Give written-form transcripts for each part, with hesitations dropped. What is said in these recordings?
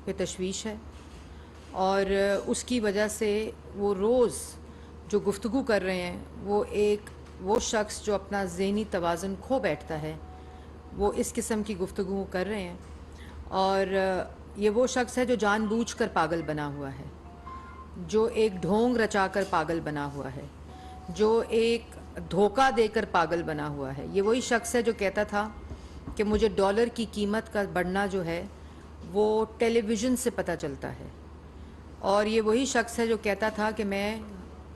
پہ تشویش ہے، اور اس کی وجہ سے وہ روز جو گفتگو کر رہے ہیں وہ شخص جو اپنا ذہنی توازن کھو بیٹھتا ہے وہ اس قسم کی گفتگو کر رہے ہیں، اور یہ وہ شخص ہے جو جان بوجھ کر پاگل بنا ہوا ہے، جو ایک ڈھونگ رچا کر پاگل بنا ہوا ہے، جو ایک دھوکہ دے کر پاگل بنا ہوا ہے۔ یہ وہی شخص ہے جو کہتا تھا کہ مجھے ڈالر کی قیمت کا بڑھنا جو ہے وہ ٹیلی ویژن سے پتہ چلتا ہے، اور یہ وہی شخص ہے جو کہتا تھا کہ میں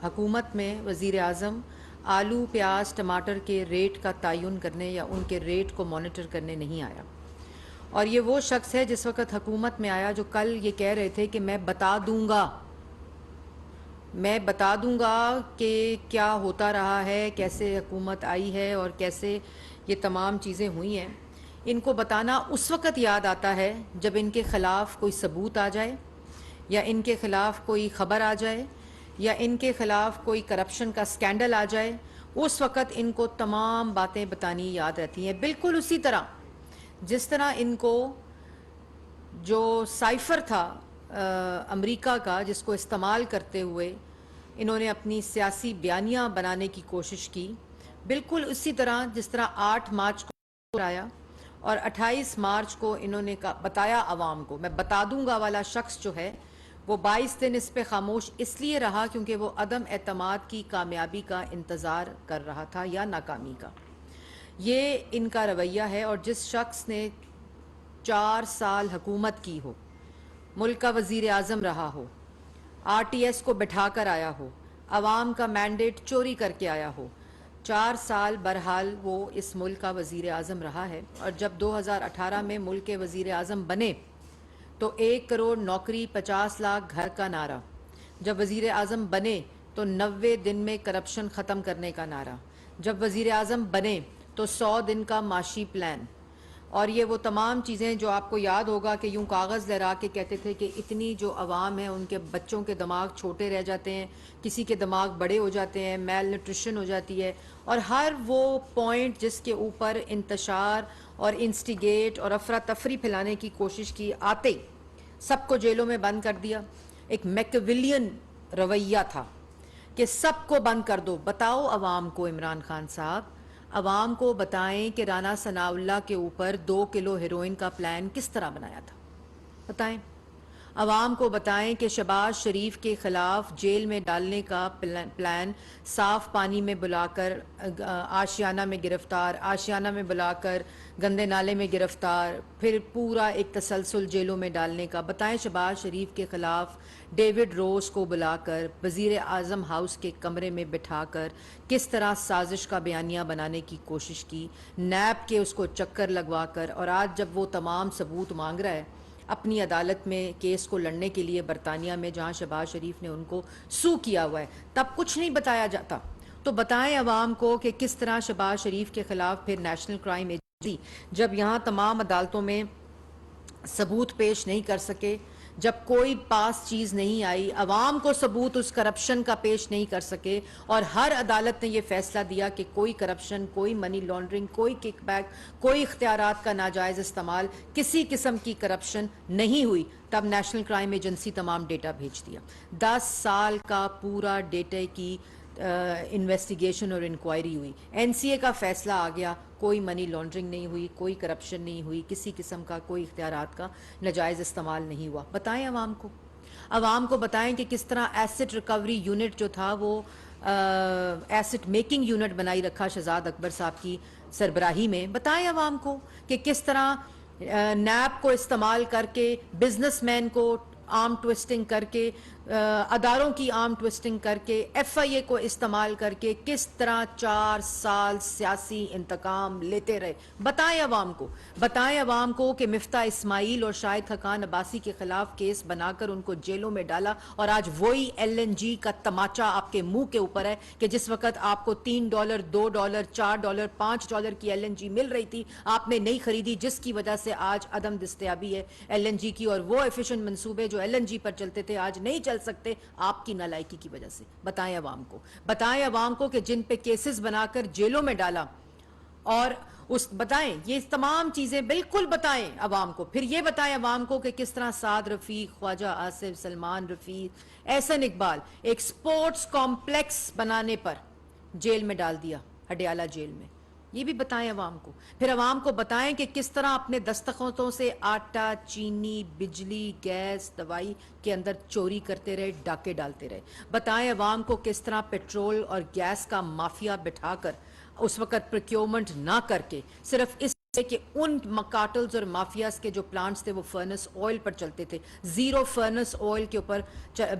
حکومت میں وزیر اعظم آلو پیاز ٹماٹر کے ریٹ کا تعین کرنے یا ان کے ریٹ کو مانیٹر کرنے نہیں آیا، اور یہ وہ شخص ہے جس وقت حکومت میں آیا جو کل یہ کہہ رہے تھے کہ میں بتا دوں گا کہ کیا ہوتا رہا ہے، کیسے حکومت آئی ہے اور کیسے یہ تمام چیزیں ہوئی ہیں۔ ان کو بتانا اس وقت یاد آتا ہے جب ان کے خلاف کوئی ثبوت آ جائے، یا ان کے خلاف کوئی خبر آ جائے، یا ان کے خلاف کوئی کرپشن کا سکینڈل آ جائے، اس وقت ان کو تمام باتیں بتانی یاد رہتی ہیں، بالکل اسی طرح جس طرح ان کو جو سائفر تھا امریکہ کا، جس کو استعمال کرتے ہوئے انہوں نے اپنی سیاسی بیانیاں بنانے کی کوشش کی، بالکل اسی طرح جس طرح 8 مارچ کو آیا اور 28 مارچ کو انہوں نے بتایا عوام کو، میں بتا دوں گا والا شخص جو ہے وہ 22 دن اس پہ خاموش اس لیے رہا کیونکہ وہ عدم اعتماد کی کامیابی کا انتظار کر رہا تھا یا ناکامی کا۔ یہ ان کا رویہ ہے، اور جس شخص نے 4 سال حکومت کی ہو، ملک کا وزیر اعظم رہا ہو، آر ٹی ایس کو بٹھا کر آیا ہو، عوام کا مینڈیٹ چوری کر کے آیا ہو، 4 سال برحال وہ اس ملک کا وزیر اعظم رہا ہے، اور جب 2018 میں ملک کے وزیر اعظم بنے تو 1 کروڑ نوکری 50 لاکھ گھر کا نعرہ، جب وزیر اعظم بنے تو 90 دن میں کرپشن ختم کرنے کا نعرہ، جب وزیر اعظم بنے تو 100 دن کا معاشی پلان، اور یہ وہ تمام چیزیں جو آپ کو یاد ہوگا کہ یوں کاغذ لہرا کے کہتے تھے کہ اتنی جو عوام ہے ان کے بچوں کے دماغ چھوٹے رہ جاتے ہیں، کسی کے دماغ بڑے ہو جاتے ہیں، میل نیوٹریشن ہو جاتی ہے، اور ہر وہ پوائنٹ جس کے اوپر انتشار اور انسٹیگیٹ اور افراتفری پھیلانے کی کوشش کی، آتے سب کو جیلوں میں بند کر دیا۔ ایک میکویلین رویہ تھا کہ سب کو بند کر دو۔ بتاؤ عوام کو، عمران خان صاحب عوام کو بتائیں کہ رانا ثناء اللہ کے اوپر 2 کلو ہیروئن کا پلان کس طرح بنایا تھا، بتائیں عوام کو، بتائیں کہ شہباز شریف کے خلاف جیل میں ڈالنے کا پلان صاف پانی میں بلا کر آشیانہ میں گرفتار، آشیانہ میں بلا کر گندے نالے میں گرفتار، پھر پورا ایک تسلسل جیلوں میں ڈالنے کا، بتائیں شہباز شریف کے خلاف ڈیوڈ روز کو بلا کر وزیر اعظم ہاؤس کے کمرے میں بٹھا کر کس طرح سازش کا بیانیہ بنانے کی کوشش کی، نیب کے اس کو چکر لگوا کر، اور آج جب وہ تمام ثبوت مانگ رہا ہے اپنی عدالت میں کیس کو لڑنے کے لیے برطانیہ میں، جہاں شہباز شریف نے ان کو سو کیا ہوا ہے، تب کچھ نہیں بتایا جاتا۔ تو بتائیں عوام کو کہ کس طرح شہباز شریف کے خلاف پھر نیشنل کرائم ایجنسی جب یہاں تمام عدالتوں میں ثبوت پیش نہیں کر سکے، جب کوئی پاس چیز نہیں آئی، عوام کو ثبوت اس کرپشن کا پیش نہیں کر سکے، اور ہر عدالت نے یہ فیصلہ دیا کہ کوئی کرپشن، کوئی منی لانڈرنگ، کوئی کک بیک، کوئی اختیارات کا ناجائز استعمال، کسی قسم کی کرپشن نہیں ہوئی، تب نیشنل کرائم ایجنسی تمام ڈیٹا بھیج دیا۔ 10 سال کا پورا ڈیٹا کی انویسٹیگیشن اور انکوائری ہوئی، این سی اے کا فیصلہ آ گیا، کوئی منی لانڈرنگ نہیں ہوئی، کوئی کرپشن نہیں ہوئی، کسی قسم کا کوئی اختیارات کا ناجائز استعمال نہیں ہوا۔ بتائیں عوام کو بتائیں کہ کس طرح ایسٹ ریکوری یونٹ جو تھا وہ ایسٹ میکنگ یونٹ بنائی رکھا شہزاد اکبر صاحب کی سربراہی میں، بتائیں عوام کو کہ کس طرح نیب کو استعمال کر کے، بزنس مین کو آرم ٹوسٹنگ کر کے، اداروں کی آرم ٹوسٹنگ کر کے، ایف آئی اے کو استعمال کر کے کس طرح 4 سال سیاسی انتقام لیتے رہے۔ بتائیں عوام کو کہ مفتاح اسماعیل اور شاہد خاقان عباسی کے خلاف کیس بنا کر ان کو جیلوں میں ڈالا، اور آج وہی ایل این جی کا تماچا آپ کے منہ کے اوپر ہے کہ جس وقت آپ کو $3، $2، $4، $5 کی ایل این جی مل رہی تھی، آپ نے نہیں خریدی، جس کی وجہ سے آج عدم دستیابی ہے ایل این جی کی، اور وہ ایفیشنٹ منصوبے جو ایل این جی پر چلتے تھے آج نہیں چل سکتے آپ کی نالائکی کی وجہ سے۔ بتائیں عوام کو کہ جن پہ کیسز بنا کر جیلوں میں ڈالا، اور اس بتائیں یہ تمام چیزیں بالکل بتائیں عوام کو. پھر یہ بتائیں عوام کو کہ کس طرح سعد رفیق, خواجہ آصف, سلمان رفیق, احسن اقبال ایک سپورٹس کمپلیکس بنانے پر جیل میں ڈال دیا, ہڈیالہ جیل میں. یہ بھی بتائیں عوام کو. پھر عوام کو بتائیں کہ کس طرح اپنے دستخطوں سے آٹا, چینی, بجلی, گیس, دوائی کے اندر چوری کرتے رہے, ڈاکے ڈالتے رہے. بتائیں عوام کو کس طرح پیٹرول اور گیس کا مافیا بٹھا کر اس وقت پروکیورمنٹ نہ کر کے صرف اس کہ ان کارٹلز اور مافیاز کے جو پلانٹس تھے وہ فرنس آئل پر چلتے تھے, زیرو فرنس آئل کے اوپر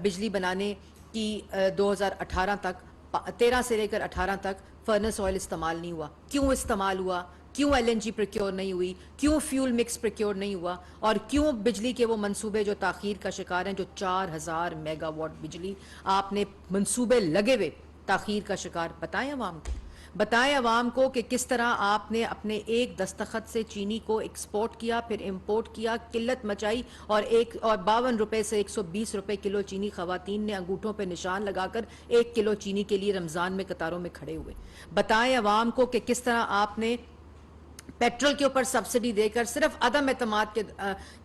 بجلی بنانے کی 2018 تک 13 سے لے کر 18 تک فرنس آئل استعمال نہیں ہوا. کیوں استعمال ہوا؟ کیوں ایل این جی پروکیور نہیں ہوئی؟ کیوں فیول مکس پروکیور نہیں ہوا؟ اور کیوں بجلی کے وہ منصوبے جو تاخیر کا شکار ہیں, جو 4000 میگا واٹ بجلی آپ نے منصوبے لگے ہوئے تاخیر کا شکار. بتائیں عوام کو. بتائیں عوام کو کہ کس طرح آپ نے اپنے ایک دستخط سے چینی کو ایکسپورٹ کیا, پھر امپورٹ کیا, قلت مچائی, اور 52 روپے سے 120 روپے کلو چینی خواتین نے انگوٹھوں پہ نشان لگا کر 1 کلو چینی کے لیے رمضان میں قطاروں میں کھڑے ہوئے. بتائیں عوام کو کہ کس طرح آپ نے پیٹرول کے اوپر سبسڈی دے کر صرف عدم اعتماد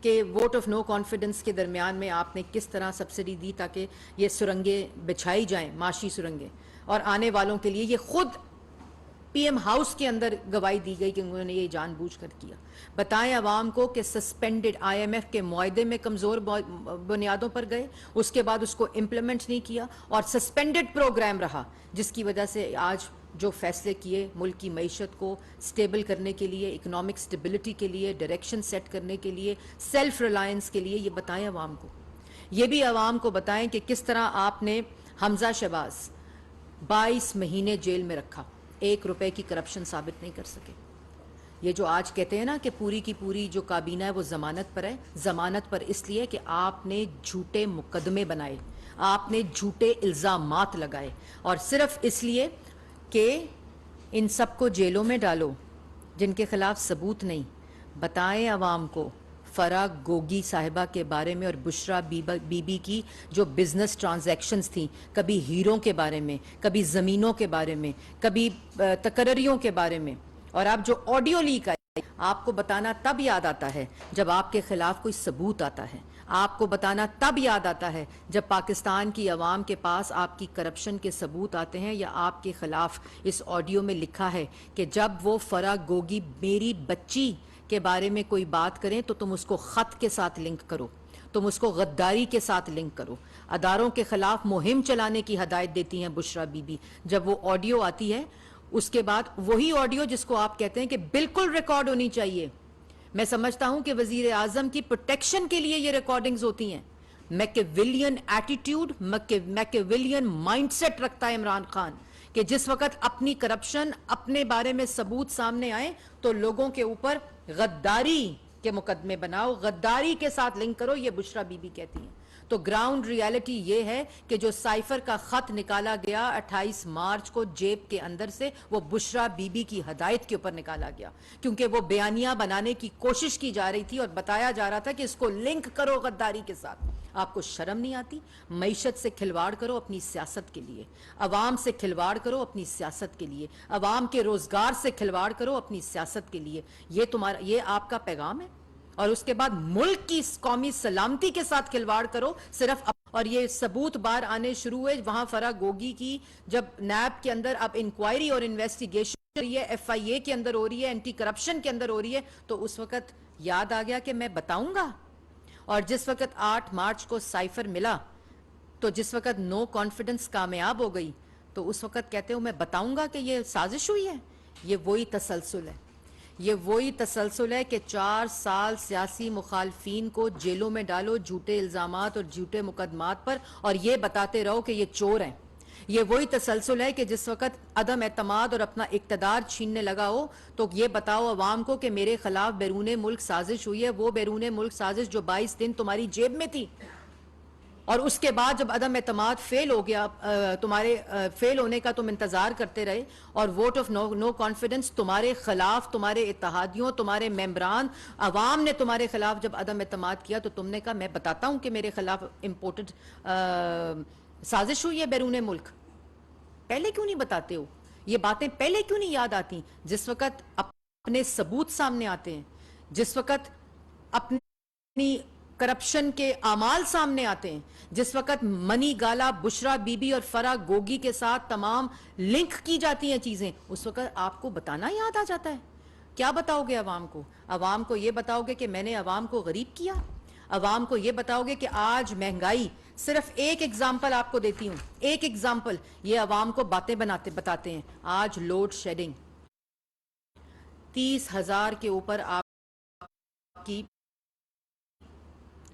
کے ووٹ آف نو کانفیڈنس کے درمیان میں آپ نے کس طرح سبسڈی دی تاکہ یہ سرنگیں بچھائی جائیں, معاشی سرنگیں, اور آنے والوں کے لیے. یہ خود پی ایم ہاؤس کے اندر گواہی دی گئی کہ انہوں نے یہ جان بوجھ کر کیا. بتائیں عوام کو کہ سسپینڈڈ آئی ایم ایف کے معاہدے میں کمزور بنیادوں پر گئے, اس کے بعد اس کو امپلیمنٹ نہیں کیا, اور سسپینڈڈ پروگرام رہا, جس کی وجہ سے آج جو فیصلے کیے ملک کی معیشت کو سٹیبل کرنے کے لیے, اکنامک سٹیبلٹی کے لیے, ڈائریکشن سیٹ کرنے کے لیے, سیلف ریلائنس کے لیے, یہ بتائیں عوام کو. یہ بھی عوام کو بتائیں کہ کس طرح آپ نے حمزہ شہباز 22 مہینے جیل میں رکھا, 1 روپے کی کرپشن ثابت نہیں کر سکے. یہ جو آج کہتے ہیں نا کہ پوری کی پوری جو کابینہ ہے وہ ضمانت پر ہے, ضمانت پر اس لیے کہ آپ نے جھوٹے مقدمے بنائے, آپ نے جھوٹے الزامات لگائے, اور صرف اس لیے کہ ان سب کو جیلوں میں ڈالو جن کے خلاف ثبوت نہیں. بتائیں عوام کو فرح گوگی صاحبہ کے بارے میں اور بشرا بی بی کی جو بزنس ٹرانزیکشنز تھیں, کبھی ہیروں کے بارے میں, کبھی زمینوں کے بارے میں, کبھی تقرریوں کے بارے میں, اور اب جو آڈیو لیک آئی, آپ کو بتانا تب یاد آتا ہے جب آپ کے خلاف کوئی ثبوت آتا ہے. آپ کو بتانا تب یاد آتا ہے جب پاکستان کی عوام کے پاس آپ کی کرپشن کے ثبوت آتے ہیں, یا آپ کے خلاف اس آڈیو میں لکھا ہے کہ جب وہ فرح گوگی میری بچی کے بارے میں کوئی بات کریں تو تم اس کو خط کے ساتھ لنک کرو, تم اس کو غداری کے ساتھ لنک کرو. اداروں کے خلاف مہم چلانے کی ہدایت دیتی ہیں بشرا بی بی. جب وہ آڈیو آتی ہے, اس کے بعد وہی آڈیو جس کو آپ کہتے ہیں کہ بالکل ریکارڈ ہونی چاہیے, میں سمجھتا ہوں کہ وزیر اعظم کی پروٹیکشن کے لیے یہ ریکارڈنگز ہوتی ہیں. میکیویلین ایٹیٹیوڈ, میکیویلین مائنڈ سیٹ رکھتا ہے عمران خان کہ جس وقت اپنی کرپشن, اپنے بارے میں ثبوت سامنے آئے تو لوگوں کے اوپر غداری کے مقدمے بناؤ, غداری کے ساتھ لنک کرو. یہ بشرا بی بی کہتی ہیں. تو گراؤنڈ ریالٹی یہ ہے کہ جو سائفر کا خط نکالا گیا 28 مارچ کو جیب کے اندر سے, وہ بشرا بی بی کی ہدایت کے اوپر نکالا گیا, کیونکہ وہ بیانیہ بنانے کی کوشش کی جا رہی تھی اور بتایا جا رہا تھا کہ اس کو لنک کرو غداری کے ساتھ. آپ کو شرم نہیں آتی؟ معیشت سے کھلواڑ کرو اپنی سیاست کے لیے, عوام سے کھلواڑ کرو اپنی سیاست کے لیے, عوام کے روزگار سے کھلواڑ کرو اپنی سیاست کے لیے. یہ آپ کا پیغام ہے. اور اس کے بعد ملک کی قومی سلامتی کے ساتھ کھلواڑ کرو صرف. اور یہ ثبوت بار آنے شروع ہوئے وہاں فرح گوگی کی, جب نیب کے اندر اب انکوائری اور انویسٹیگیشن ہو رہی ہے, ایف آئی اے کے اندر ہو رہی ہے, اینٹی کرپشن کے اندر ہو رہی ہے, تو اس وقت یاد آ گیا کہ میں بتاؤں گا. اور جس وقت 8 مارچ کو سائفر ملا, تو جس وقت نو کانفیڈنس کامیاب ہو گئی, تو اس وقت کہتے ہو میں بتاؤں گا کہ یہ سازش ہوئی ہے. یہ وہی تسلسل ہے, یہ وہی تسلسل ہے کہ 4 سال سیاسی مخالفین کو جیلوں میں ڈالو جھوٹے الزامات اور جھوٹے مقدمات پر, اور یہ بتاتے رہو کہ یہ چور ہیں. یہ وہی تسلسل ہے کہ جس وقت عدم اعتماد اور اپنا اقتدار چھیننے لگا ہو تو یہ بتاؤ عوام کو کہ میرے خلاف بیرون ملک سازش ہوئی ہے, وہ بیرون ملک سازش جو 22 دن تمہاری جیب میں تھی, اور اس کے بعد جب عدم اعتماد فیل ہو گیا, تمہارے فیل ہونے کا تم انتظار کرتے رہے, اور ووٹ آف نو کانفیڈنس تمہارے خلاف, تمہارے اتحادیوں, تمہارے ممبران, عوام نے تمہارے خلاف جب عدم اعتماد کیا, تو تم نے کہا میں بتاتا ہوں کہ میرے خلاف امپورٹڈ سازش ہوئی ہے بیرون ملک. پہلے کیوں نہیں بتاتے ہو؟ یہ باتیں پہلے کیوں نہیں یاد آتی؟ جس وقت اپنے ثبوت سامنے آتے ہیں، جس وقت اپنی کرپشن کے اعمال سامنے آتے ہیں، جس وقت منی گالا، بشرا بی بی اور فرح گوگی کے ساتھ تمام لنک کی جاتی ہیں چیزیں، اس وقت آپ کو بتانا یاد آ جاتا ہے۔ کیا بتاؤ گے عوام کو؟ عوام کو یہ بتاؤ گے کہ میں نے عوام کو غریب کیا؟ عوام کو یہ بتاؤ گے کہ آج مہنگائی، صرف ایک ایگزامپل آپ کو دیتی ہوں، ایک ایگزامپل، یہ عوام کو باتیں بتاتے ہیں۔ آج لوڈ شیڈنگ 30,000 کے اوپر آپ کی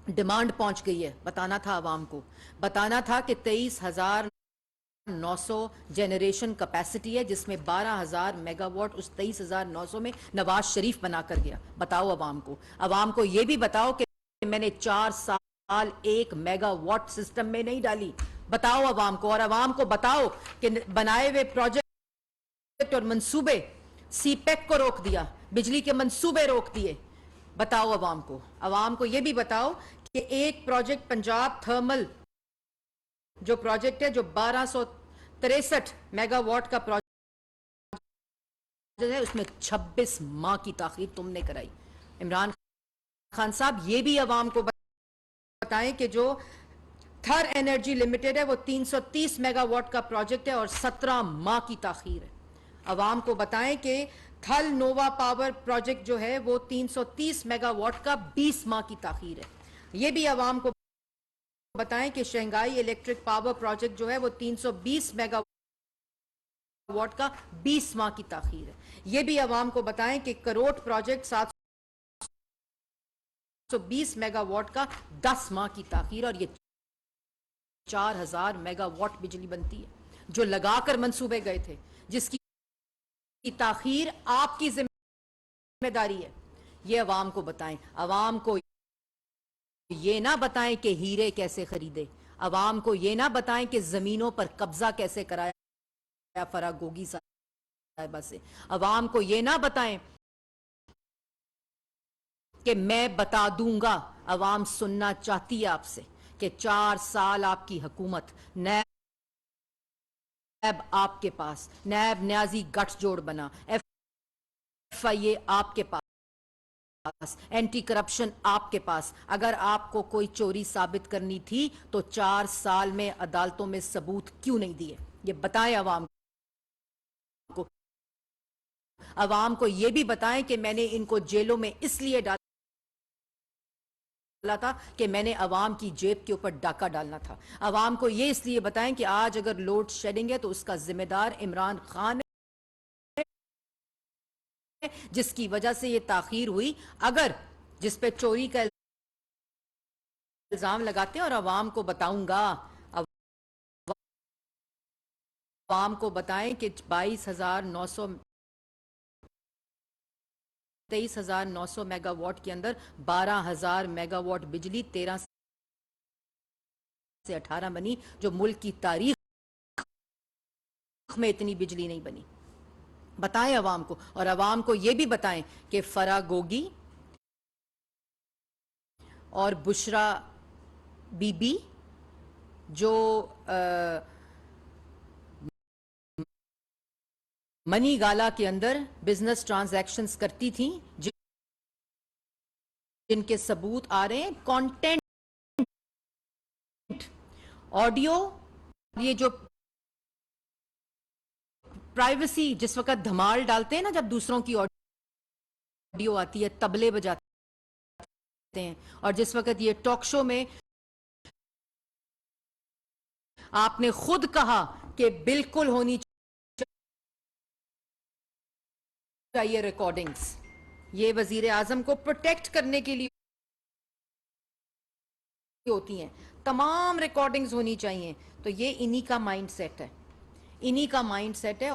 ڈیمانڈ پہنچ گئی ہے۔ بتانا تھا عوام کو، بتانا تھا کہ 23,900 جنریشن کیپیسٹی ہے، جس میں 12,000 میگا واٹ اس 23,900 میں نواز شریف بنا کر گیا۔ بتاؤ عوام کو، عوام کو یہ بھی بتاؤ کہ میں نے 4 سال 1 میگا واٹ سسٹم میں نہیں ڈالی۔ بتاؤ عوام کو، اور عوام کو بتاؤ کہ بنائے ہوئے پروجیکٹ اور منصوبے، سی پیک کو روک دیا، بجلی کے منصوبے روک دیے۔ بتاؤ عوام کو یہ بھی بتاؤ کہ ایک پروجیکٹ پنجاب تھرمل جو پروجیکٹ ہے، جو 1263 میگا واٹ کا پروجیکٹ ہے، اس میں 26 ماہ کی تاخیر تم نے کرائی۔ عمران خان صاحب یہ بھی عوام کو بتائیں کہ جو تھر انرجی لمیٹڈ ہے وہ 330 میگا واٹ کا پروجیکٹ ہے اور 17 ماہ کی تاخیر ہے۔ عوام کو بتائیں کہ تھل نووا پاور پروجیکٹ جو ہے وہ 330 میگا واٹ کا 20 ماہ کی تاخیر ہے۔ یہ بھی عوام کو بتائیں کہ شنگھائی الیکٹرک پاور پروجیکٹ جو ہے وہ 320 میگا واٹ کا 20 ماہ کی تاخیر ہے۔ یہ بھی عوام کو بتائیں کہ کروٹ پروجیکٹ 720 میگا واٹ کا 10 ماہ کی تاخیر، اور یہ 4,000 میگا واٹ بجلی بنتی ہے جو لگا کر منصوبے گئے تھے، جس کی تاخیر آپ کی ذمہ داری ہے۔ یہ عوام کو بتائیں۔ عوام کو یہ نہ بتائیں کہ ہیرے کیسے خریدے، عوام کو یہ نہ بتائیں کہ زمینوں پر قبضہ کیسے کرایا فرح گوگی صاحبہ سے، عوام کو یہ نہ بتائیں کہ میں بتا دوں گا۔ عوام سننا چاہتی ہے آپ سے کہ 4 سال آپ کی حکومت، نیب آپ کے پاس، نیب نیازی گٹھ جوڑ بنا، ایف آئی اے آپ کے پاس، اینٹی کرپشن آپ کے پاس۔ اگر آپ کو کوئی چوری ثابت کرنی تھی تو 4 سال میں عدالتوں میں ثبوت کیوں نہیں دیے؟ یہ بتائیں عوام کو۔ عوام کو یہ بھی بتائیں کہ میں نے ان کو جیلوں میں اس لیے ڈالا تھا کہ میں نے عوام کی جیب کے اوپر ڈاکہ ڈالنا تھا۔ عوام کو یہ اس لیے بتائیں کہ آج اگر لوڈ شیڈنگ ہے تو اس کا ذمہ دار عمران خان ہے، جس کی وجہ سے یہ تاخیر ہوئی۔ اگر جس پہ چوری کا الزام لگاتے ہیں، اور عوام کو بتاؤں گا، عوام کو بتائیں کہ 23,900 میگا واٹ کے اندر 12,000 میگا واٹ بجلی 13 سے 18 بنی، جو ملک کی تاریخ میں اتنی بجلی نہیں بنی۔ بتائیں عوام کو، اور عوام کو یہ بھی بتائیں کہ فرح گوگی اور بشرا بی بی جو منی گالا کے اندر بزنس ٹرانزیکشنز کرتی تھیں، جن کے ثبوت آ رہے ہیں، کانٹینٹ، آڈیو، یہ جو پرائیویسی، جس وقت دھمال ڈالتے ہیں نا، جب دوسروں کی آڈیو آتی ہے، طبلے بجاتے ہیں، اور جس وقت یہ ٹاک شو میں آپ نے خود کہا کہ بالکل ہونی چاہیے ریکارڈنگز، یہ وزیر اعظم کو پروٹیکٹ کرنے کے لیے ہوتی ہیں، تمام ریکارڈنگز ہونی چاہیے۔ تو یہ انہی کا مائنڈ سیٹ ہے، انہی کا مائنڈ سیٹ ہے،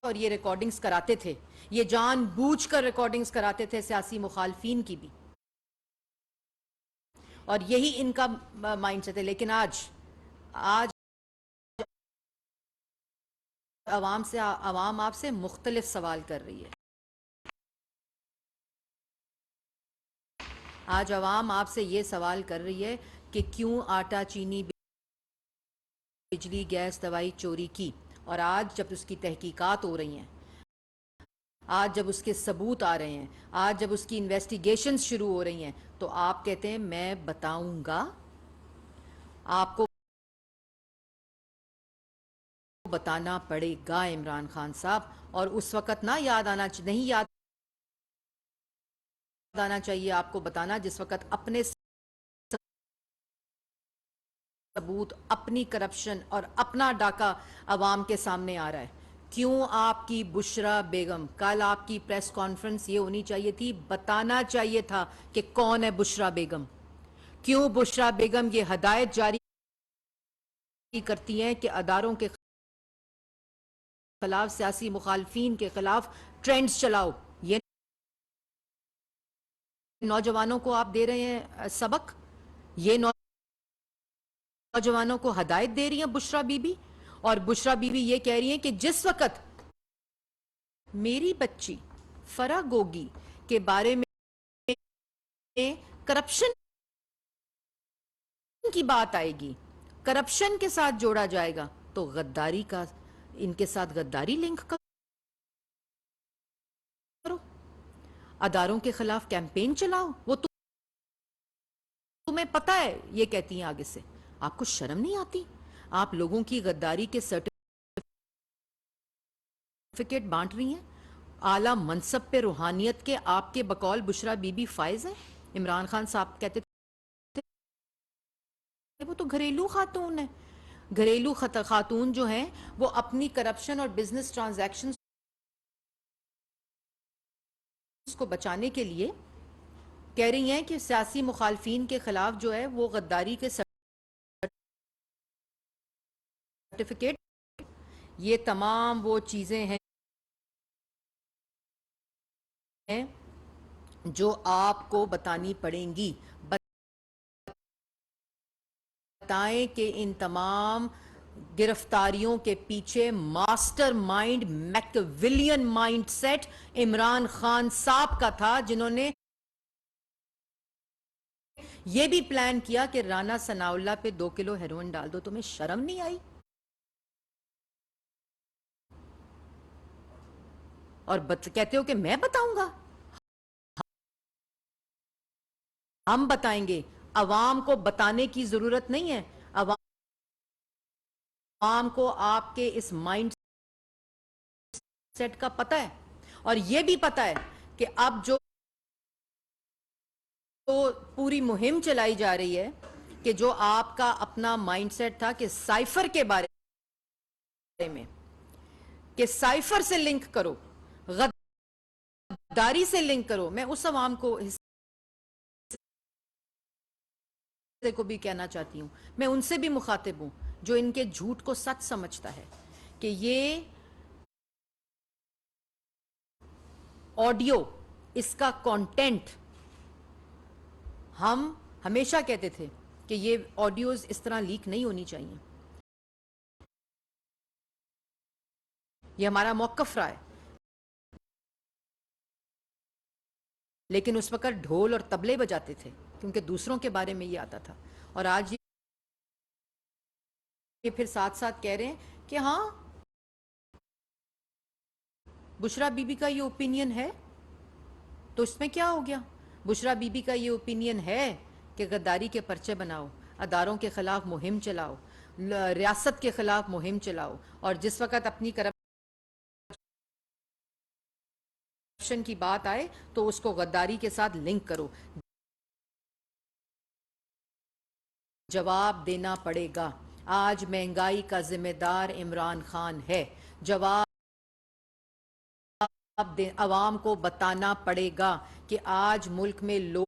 اور یہ ریکارڈنگز کراتے تھے، یہ جان بوجھ کر ریکارڈنگز کراتے تھے سیاسی مخالفین کی بھی، اور یہی ان کا مائنڈ سیٹ ہے۔ لیکن آج عوام آپ سے مختلف سوال کر رہی ہے۔ آج عوام آپ سے یہ سوال کر رہی ہے کہ کیوں آٹا، چینی، بجلی، گیس، دوائی چوری کی، اور آج جب اس کی تحقیقات ہو رہی ہیں، آج جب اس کے ثبوت آ رہے ہیں، آج جب اس کی انویسٹیگیشنز شروع ہو رہی ہیں، تو آپ کہتے ہیں میں بتاؤں گا؟ آپ کو بتانا پڑے گا عمران خان صاحب. اور اس وقت نہ نہیں یاد آنا چاہیے آپ کو بتانا جس وقت اپنے ثبوت، اپنی کرپشن اور اپنا ڈاکہ عوام کے سامنے آ رہا ہے. کیوں آپ کی بشرا بیگم، کل آپ کی پریس کانفرنس یہ ہونی چاہیے تھی، بتانا چاہیے تھا کہ کون ہے بشرا بیگم. کیوں بشرا بیگم یہ ہدایت جاری کرتی ہیں کہ اداروں کے خلاف، سیاسی مخالفین کے خلاف ٹرینڈز چلاؤ؟ یہ نوجوانوں کو آپ دے رہے ہیں سبق، یہ نوجوانوں کو ہدایت دے رہی ہیں بشرا بی بی. اور بشرا بی بی یہ کہہ رہی ہیں کہ جس وقت میری بچی فرح گوگی کے بارے میں کرپشن کی بات آئے گی، کرپشن کے ساتھ جوڑا جائے گا، تو غداری کا، ان کے ساتھ غداری لنک کرو، اداروں کے خلاف کیمپین چلاؤ. وہ تمہیں پتہ ہے یہ کہتی ہیں آگے سے. آپ کو شرم نہیں آتی؟ آپ لوگوں کی غداری کے سرٹیفکیٹ بانٹ رہی ہیں. اعلیٰ منصب پہ روحانیت کے آپ کے بقول بشرا بی بی فائز ہیں. عمران خان صاحب کہتے تھے وہ تو گھریلو خاتون ہے. گھریلو خاتون جو ہیں وہ اپنی کرپشن اور بزنس ٹرانزیکشن کو بچانے کے لیے کہہ رہی ہیں کہ سیاسی مخالفین کے خلاف جو ہے وہ غداری کے سرٹیفکیٹ، یہ تمام وہ چیزیں ہیں جو آپ کو بتانی پڑیں گی. بتائیں کہ ان تمام گرفتاریوں کے پیچھے mastermind, Machiavellian mindset Imran Khan صاحب کا تھا، جنہوں نے یہ بھی پلان کیا کہ رانا ثناء اللہ پہ 2 کلو ہیروئن ڈال دو. تمہیں شرم نہیں آئی؟ اور کہتے ہو کہ میں بتاؤں گا. ہم بتائیں گے. عوام کو بتانے کی ضرورت نہیں ہے. عوام کو آپ کے اس مائنڈ سیٹ کا پتہ ہے، اور یہ بھی پتہ ہے کہ اب جو پوری مہم چلائی جا رہی ہے، کہ جو آپ کا اپنا مائنڈ سیٹ تھا کہ سائفر کے بارے میں، کہ سائفر سے لنک کرو، غداری سے لنک کرو. میں اس عوام کو کو بھی کہنا چاہتی ہوں، میں ان سے بھی مخاطب ہوں جو ان کے جھوٹ کو سچ سمجھتا ہے، کہ یہ آڈیو، اس کا کانٹینٹ، ہم ہمیشہ کہتے تھے کہ یہ آڈیوز اس طرح لیک نہیں ہونی چاہیے. یہ ہمارا موقف رہا ہے. لیکن اس وقت ڈھول اور طبلے بجاتے تھے کیونکہ دوسروں کے بارے میں یہ آتا تھا. اور آج یہ پھر ساتھ ساتھ کہہ رہے ہیں کہ ہاں بشرا بی بی کا یہ اوپینین ہے، تو اس میں کیا ہو گیا؟ بشرا بی بی کا یہ اوپینین ہے کہ غداری کے پرچے بناؤ، اداروں کے خلاف مہم چلاؤ، ریاست کے خلاف مہم چلاؤ، اور جس وقت اپنی کرپشن کی بات آئے تو اس کو غداری کے ساتھ لنک کرو. جواب دینا پڑے گا. آج مہنگائی کا ذمہ دار عمران خان ہے. جواب عوام کو بتانا پڑے گا کہ آج ملک میں لوڈ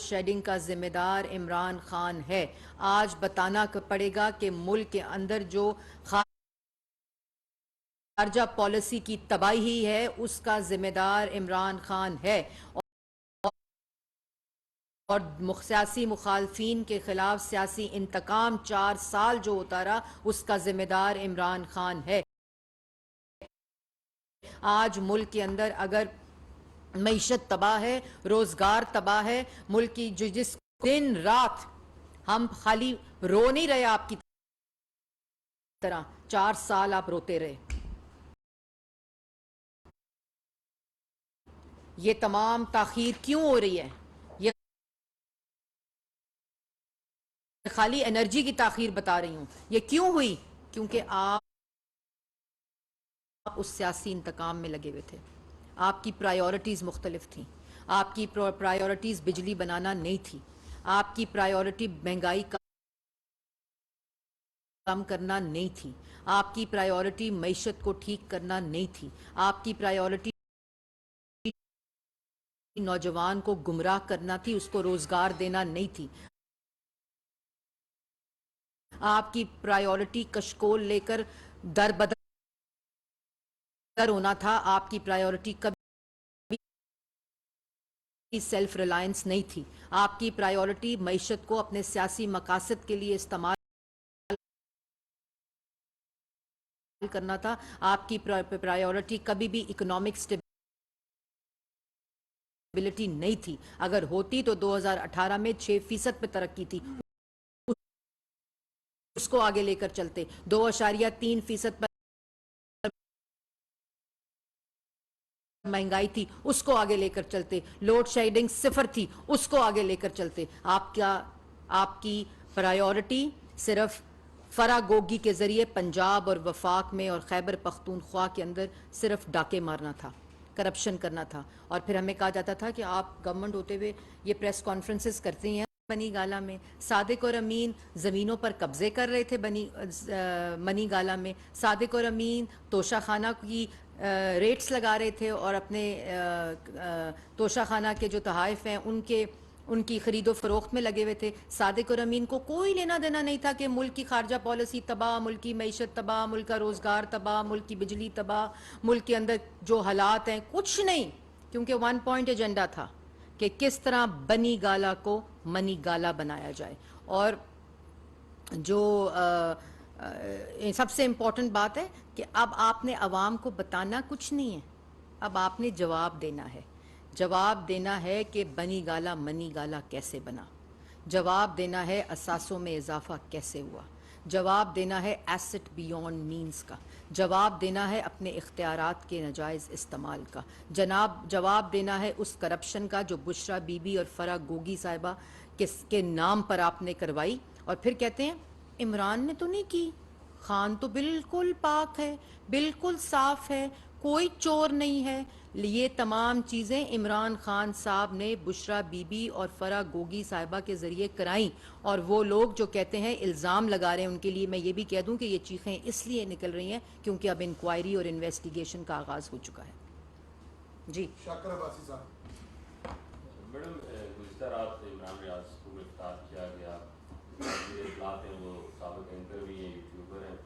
شیڈنگ کا ذمہ دار عمران خان ہے. آج بتانا پڑے گا کہ ملک کے اندر جو خارجہ پالیسی کی تباہی ہے اس کا ذمہ دار عمران خان ہے. اور سیاسی مخالفین کے خلاف سیاسی انتقام 4 سال جو ہوتا رہا اس کا ذمہ دار عمران خان ہے. آج ملک کے اندر اگر معیشت تباہ ہے، روزگار تباہ ہے، ملک کی جس دن رات ہم خالی رو نہیں رہے آپ کی طرح، 4 سال آپ روتے رہے. یہ تمام تاخیر کیوں ہو رہی ہے؟ یہ خالی انرجی کی تاخیر بتا رہی ہوں. یہ کیوں ہوئی؟ کیونکہ آپ اس سیاسی انتقام میں لگے ہوئے تھے. آپ کی پرائیورٹیز مختلف تھیں. آپ کی پرائیورٹیز بجلی بنانا نہیں تھی. آپ کی پرائیورٹی مہنگائی کم کرنا نہیں تھی. آپ کی پرائیورٹی معیشت کو ٹھیک کرنا نہیں تھی. آپ کی پرائیورٹی نوجوان کو گمراہ کرنا تھی، اس کو روزگار دینا نہیں تھی. آپ کی پرائیورٹی کشکول لے کر در بدر ہونا تھا. آپ کی پرائیورٹی کبھی سیلف ریلائنس نہیں تھی. آپ کی پرائیورٹی معیشت کو اپنے سیاسی مقاصد کے لیے استعمال کرنا تھا. آپ کی پرائیورٹی کبھی بھی اکنامک اسٹیبلٹی نہیں تھی. اگر ہوتی تو 2018 میں 6% پہ ترقی تھی، اس کو آگے لے کر چلتے. 2.3% پر مہنگائی تھی، اس کو آگے لے کر چلتے. لوڈ شیڈنگ 0 تھی، اس کو آگے لے کر چلتے. آپ کی پرائیورٹی صرف فراگوگی کے ذریعے پنجاب اور وفاق میں اور خیبر پختونخوا کے اندر صرف ڈاکے مارنا تھا، کرپشن کرنا تھا. اور پھر ہمیں کہا جاتا تھا کہ آپ گورنمنٹ ہوتے ہوئے یہ پریس کانفرنسز کرتے ہیں. منی گالا میں صادق اور امین زمینوں پر قبضے کر رہے تھے. منی گالا میں صادق اور امین توشہ خانہ کی ریٹس لگا رہے تھے اور اپنے توشہ خانہ کے جو تحائف ہیں ان کی خرید و فروخت میں لگے ہوئے تھے. صادق اور امین کو کوئی لینا دینا نہیں تھا کہ ملک کی خارجہ پالیسی تباہ، ملک کی معیشت تباہ، ملک کا روزگار تباہ، ملک کی بجلی تباہ، ملک کے اندر جو حالات ہیں کچھ نہیں. کیونکہ 1 پوائنٹ ایجنڈا تھا کہ کس طرح بنی گالا کو منی گالا بنایا جائے. اور جو سب سے امپورٹنٹ بات ہے کہ اب آپ نے عوام کو بتانا کچھ نہیں ہے، اب آپ نے جواب دینا ہے. جواب دینا ہے کہ بنی گالا منی گالا کیسے بنا. جواب دینا ہے اثاثوں میں اضافہ کیسے ہوا. جواب دینا ہے ایسٹ بیونڈ مینز کا. جواب دینا ہے اپنے اختیارات کے ناجائز استعمال کا. جواب دینا ہے اس کرپشن کا جو بشرا بی بی اور فرح گوگی صاحبہ کے نام پر آپ نے کروائی. اور پھر کہتے ہیں عمران نے تو نہیں کی، خان تو بالکل پاک ہے، بالکل صاف ہے، کوئی چور نہیں ہے. یہ تمام چیزیں عمران خان صاحب نے بشرا بی بی اور فرح گوگی صاحبہ کے ذریعے کرائیں. اور وہ لوگ جو کہتے ہیں الزام لگا رہے ہیں ان کے لیے میں یہ بھی کہہ دوں کہ یہ چیخیں اس لیے نکل رہی ہیں کیونکہ اب انکوائری اور انویسٹیگیشن کا آغاز ہو چکا ہے. جی شاکر عباسی صاحب. میڈم گزشتہ رات عمران ریاض کو گرفتار کیا گیا. جو اطلاعات ہیں وہ سابق اینکر بھی ہیں، یوٹیوبر ہیں.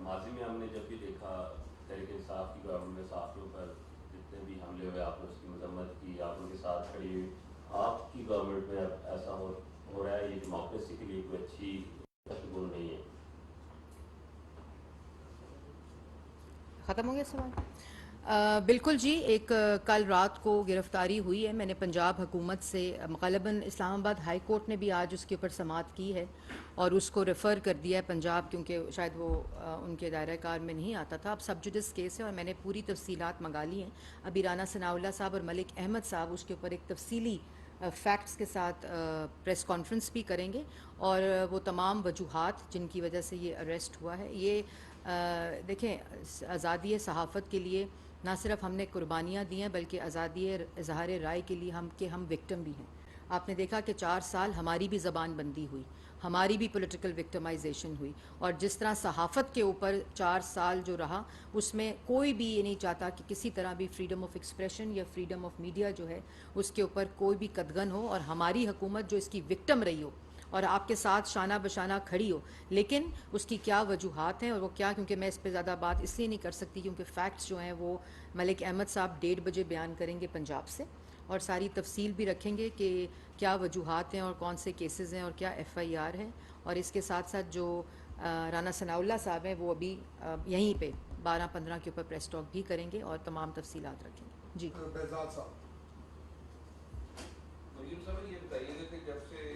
ماضی میں ہم نے جب بھی دیکھا تحریک انصاف کی گورنمنٹ میں صحافیوں پر جتنے بھی حملے ہوئے آپ نے اس کی مذمت کی، آپ ان کے ساتھ کھڑی ہوئی. آپ کی گورنمنٹ میں اب ایسا ہو رہا ہے یہ ڈیموکریسی کے لیے کوئی اچھی تشکل نہیں ہے. ختم ہو گیا سوال؟ بالکل جی. ایک کل رات کو گرفتاری ہوئی ہے. میں نے پنجاب حکومت سے غالباً اسلام آباد ہائی کورٹ نے بھی آج اس کے اوپر سماعت کی ہے اور اس کو ریفر کر دیا ہے پنجاب، کیونکہ شاید وہ ان کے دائرہ کار میں نہیں آتا تھا. اب سب جوڈس کیس ہے اور میں نے پوری تفصیلات منگا لی ہیں. ابھی رانا ثناء اللہ صاحب اور ملک احمد صاحب اس کے اوپر ایک تفصیلی فیکٹس کے ساتھ پریس کانفرنس بھی کریں گے اور وہ تمام وجوہات جن کی وجہ سے یہ اریسٹ ہوا ہے. یہ دیکھیں آزادی صحافت کے لیے نہ صرف ہم نے قربانیاں دی ہیں بلکہ آزادی اظہار رائے کے لیے ہم وکٹم بھی ہیں. آپ نے دیکھا کہ 4 سال ہماری بھی زبان بندی ہوئی، ہماری بھی پولیٹیکل وکٹمائزیشن ہوئی. اور جس طرح صحافت کے اوپر 4 سال جو رہا اس میں کوئی بھی یہ نہیں چاہتا کہ کسی طرح بھی فریڈم آف ایکسپریشن یا فریڈم آف میڈیا جو ہے اس کے اوپر کوئی بھی قدغن ہو. اور ہماری حکومت جو اس کی وکٹم رہی ہو اور آپ کے ساتھ شانہ بشانہ کھڑی ہو، لیکن اس کی کیا وجوہات ہیں اور وہ کیا، کیونکہ میں اس پہ زیادہ بات اس لیے نہیں کر سکتی کیونکہ فیکٹس جو ہیں وہ ملک احمد صاحب 1:30 بجے بیان کریں گے پنجاب سے اور ساری تفصیل بھی رکھیں گے کہ کیا وجوہات ہیں اور کون سے کیسز ہیں اور کیا ایف آئی آر ہے. اور اس کے ساتھ ساتھ جو رانا ثناء اللہ صاحب ہیں وہ ابھی یہیں پہ 12-15 کے اوپر پریس ٹاک بھی کریں گے اور تمام تفصیلات رکھیں گے. جی بہزاد صاحب. مریم صاحب یہ بتائیے گا کہ جب سے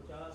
50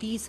30